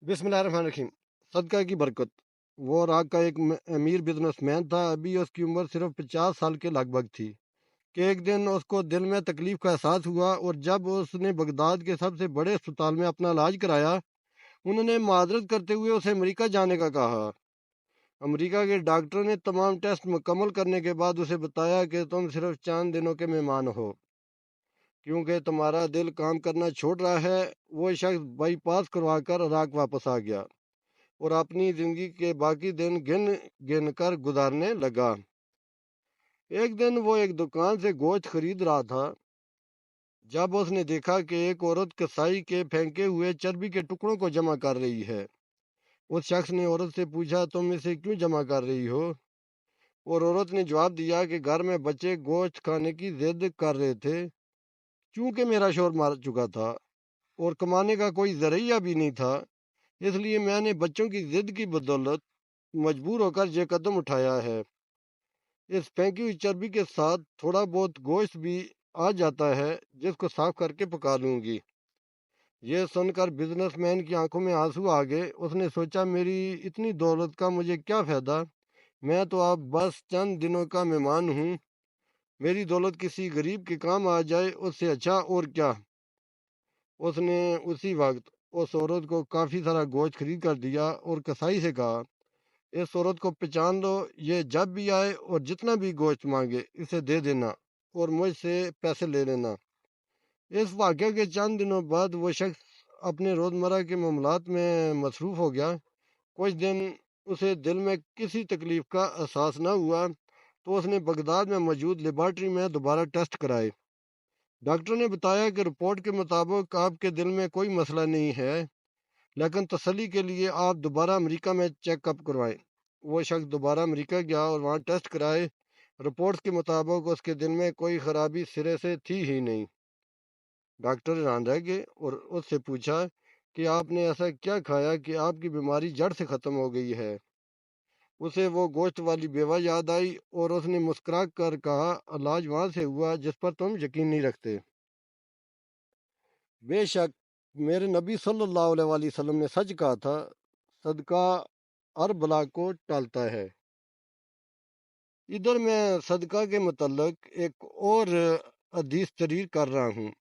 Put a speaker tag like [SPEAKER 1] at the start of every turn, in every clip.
[SPEAKER 1] बिस्मिल्लाहिर्रहमानिर्रहीम। सदका की बरकत। वो इराक का एक अमीर बिजनेसमैन था। अभी उसकी उम्र सिर्फ 50 साल के लगभग थी कि एक दिन उसको दिल में तकलीफ का एहसास हुआ, और जब उसने बगदाद के सबसे बड़े अस्पताल में अपना इलाज कराया, उन्होंने माजरत करते हुए उसे अमेरिका जाने का कहा। अमेरिका के डॉक्टर ने तमाम टेस्ट मुकम्मल करने के बाद उसे बताया कि तुम सिर्फ चंद दिनों के मेहमान हो, क्योंकि तुम्हारा दिल काम करना छोड़ रहा है। वो शख्स बाईपास करवा कर इराक वापस आ गया और अपनी जिंदगी के बाकी दिन गिन गिन कर गुजारने लगा। एक दिन वो एक दुकान से गोश्त खरीद रहा था, जब उसने देखा कि एक औरत कसाई के फेंके हुए चर्बी के टुकड़ों को जमा कर रही है। उस शख्स ने औरत से पूछा, तुम इसे क्यों जमा कर रही हो? और औरत ने जवाब दिया कि घर में बच्चे गोश्त खाने की जिद कर रहे थे। चूंकि मेरा शोहर मर चुका था और कमाने का कोई जरिया भी नहीं था, इसलिए मैंने बच्चों की जिद की बदौलत मजबूर होकर ये कदम उठाया है। इस फेंकी हुई चर्बी के साथ थोड़ा बहुत गोश्त भी आ जाता है, जिसको साफ करके पका लूंगी। यह सुनकर बिजनेसमैन की आंखों में आंसू आ गए। उसने सोचा, मेरी इतनी दौलत का मुझे क्या फायदा? मैं तो अब बस चंद दिनों का मेहमान हूँ। मेरी दौलत किसी गरीब के काम आ जाए, उससे अच्छा और क्या। उसने उसी वक्त उस औरत को काफी सारा गोश्त खरीद कर दिया और कसाई से कहा, इस औरत को पहचान लो। ये जब भी आए और जितना भी गोश्त मांगे इसे दे देना और मुझसे पैसे ले लेना। इस वाक़े के चंद दिनों बाद वो शख्स अपने रोज़मर्रा के मामलात में मसरूफ़ हो गया। कुछ दिन उसे दिल में किसी तकलीफ़ का एहसास न हुआ, तो उसने बगदाद में मौजूद लेबॉर्ट्री में दोबारा टेस्ट कराए। डॉक्टर ने बताया कि रिपोर्ट के मुताबिक आपके दिल में कोई मसला नहीं है, लेकिन तसल्ली के लिए आप दोबारा अमेरिका में चेकअप करवाएं। वो शख्स दोबारा अमेरिका गया और वहाँ टेस्ट कराए। रिपोर्ट्स के मुताबिक उसके दिल में कोई खराबी सिरे से थी ही नहीं। डॉक्टर हैरान रह गए और उससे पूछा कि आपने ऐसा क्या खाया कि आपकी बीमारी जड़ से ख़त्म हो गई है? उसे वो गोश्त वाली बेवा याद आई और उसने मुस्कुरा कर कहा, इलाज वहाँ से हुआ जिस पर तुम यकीन नहीं रखते। बेशक मेरे नबी सल्लल्लाहु अलैहि वसल्लम ने सच कहा था, सदका हर बला को टालता है। इधर मैं सदका के मतलब एक और हदीस तहरीर कर रहा हूँ।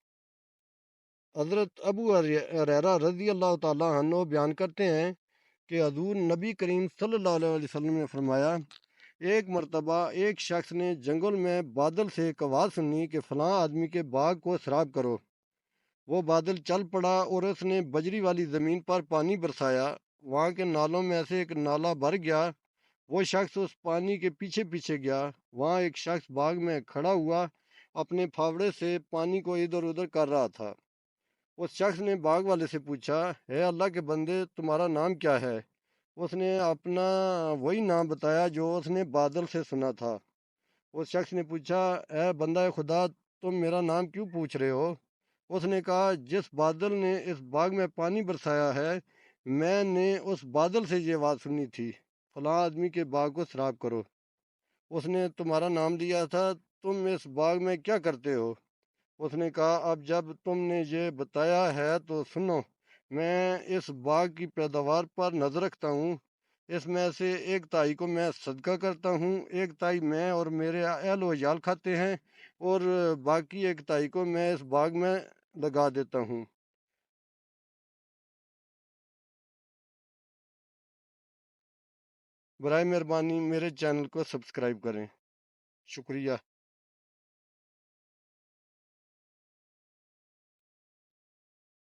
[SPEAKER 1] हज़रत अबू हुरैरा रज़ी अल्लाह ताला अन्हु बयान करते हैं कि हजूर नबी करीम सल्लल्लाहु अलैहि वसल्लम ने फरमाया, एक मरतबा एक शख्स ने जंगल में बादल से एक आवाज़ सुनी कि फ़लाँ आदमी के बाग को सराब करो। वो बादल चल पड़ा और उसने बजरी वाली ज़मीन पर पानी बरसाया। वहाँ के नालों में से एक नाला भर गया। वो शख्स उस पानी के पीछे पीछे गया। वहाँ एक शख्स बाग में खड़ा हुआ अपने फावड़े से पानी को इधर उधर कर रहा था। उस शख्स ने बाग वाले से पूछा, है अल्लाह के बंदे, तुम्हारा नाम क्या है? उसने अपना वही नाम बताया जो उसने बादल से सुना था। उस शख्स ने पूछा, ए बंदा खुदा, तुम मेरा नाम क्यों पूछ रहे हो? उसने कहा, जिस बादल ने इस बाग में पानी बरसाया है, मैंने उस बादल से ये बात सुनी थी, फलां आदमी के बाग को सराब करो। उसने तुम्हारा नाम लिया था, तुम इस बाग में क्या करते हो? उसने कहा, अब जब तुमने ये बताया है तो सुनो। मैं इस बाग की पैदावार पर नजर रखता हूँ। इसमें से एक ताई को मैं सदका करता हूँ, एक ताई मैं और मेरे अहल व याल खाते हैं, और बाकी एक ताई को मैं इस बाग में लगा देता हूँ। बराए मेहरबानी मेरे चैनल को सब्सक्राइब करें। शुक्रिया।